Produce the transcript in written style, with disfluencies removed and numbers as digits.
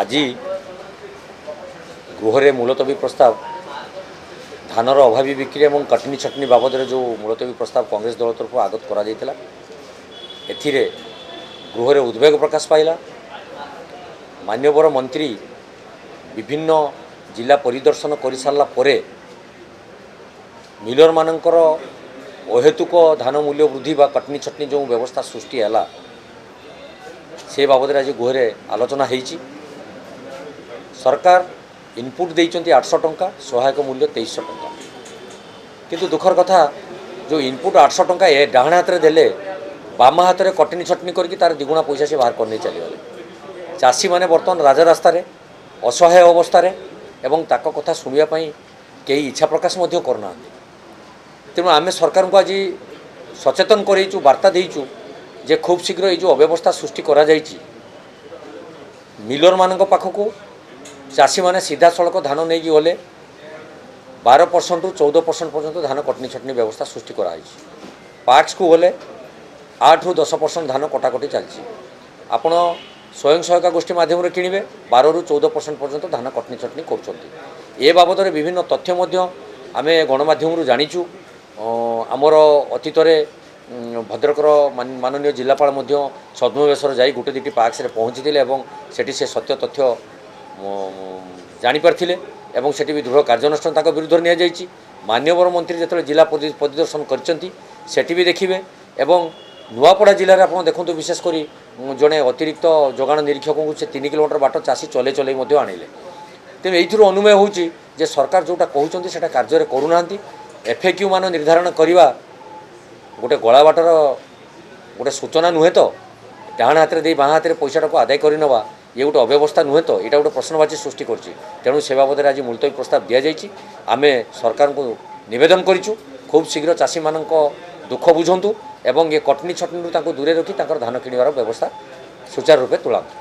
আজি গৃহরে মুলতবী প্রস্তাব ধানর অভাবী বিক্রি এবং কটনি ছটনি বাবদরে যে মুলতবী প্রস্তাব কংগ্রেস দল তরফ আগত করা যাইতিলা এথিরে গৃহরে উদ্বেগ প্রকাশ পাইলা। মান্যবর মন্ত্রী বিভিন্ন जिला परिदर्शन कर सारा पर मिलर मानकर अहेतुक धान मूल्य वृद्धि बा कटनी छटनी जो व्यवस्था सृष्टि है से बाबद आज गृह आलोचना होती। सरकार इनपुट देइचंती 800 टंका सहायक मूल्य 2300 टंका किंतु दुखर कथा जो इनपुट 800 टंका ए डाण हाथ में देले बाम हाथ में कटनी छटनी करके तार दिगुणा पैसा से बाहर करने चलीगले। चाषी मैंने बर्तमान राजा रास्तार असहाय अवस्था एवं ताको कथा शुणापी कई इच्छा प्रकाश करना। तेणु आम सरकार को आज सचेतन करूँ वार्ता देचु जे खूब शीघ्र ये अव्यवस्था सृष्टि करा जाइछि मिलर मान पाखक चाषी मैंने सीधा सड़क धान नहीं गले 12% रु 14% पर्यंत धान कटनी छटनी व्यवस्था सृष्टि कराई। पार्ट्स को गले 8 रु 10% धान कटाकटी चलती। आपण स्वयं सहायता गोष्ठी माध्यम किणवे 12 रु 14% पर्यंत धान कटनी छटनी कर बाबद विभिन्न तथ्य आम गणमाध्यम जाचु। आमर अतीत भद्रकर माननीय जिलापाल छद्मवेशर जा गोटे दुटी पार्क्स पहुँची से सत्य तथ्य जापारे और से भी दृढ़ कार्यानुष्ठान विरुद्ध नि मान्यवर मंत्री जो जिला परिदर्शन कर भी देखिए। नुआपड़ा जिले में आप देखो विशेषकर जड़े अतिरिक्त जोगाण निरीक्षक को से 3 किलोमीटर बाट चाषी चले चले आनिले। तेणु ये अनुमेय होची जे सरकार जोटा कहते हैं कार्य करूना। एफएक्यू मान निर्धारण करवा गोटे गला बाटर गोटे सूचना नुहे तो डाण हाथ में बाँ हाथ में पैसाटा को आदाय करवा ये गोटे अव्यवस्था नुहे तो यहाँ गोटे प्रश्नवाची सृष्टि कर। तेणु से बाबद आज मुलतवी प्रस्ताव दि जाइए। आम सरकार को निवेदन करूँ खूब शीघ्र चाषी मान दुख बुझंतु एवं ये कटनी छटनी दूरे रखी धान किणवार व्यवस्था सुचारू रूपे तुलांतु।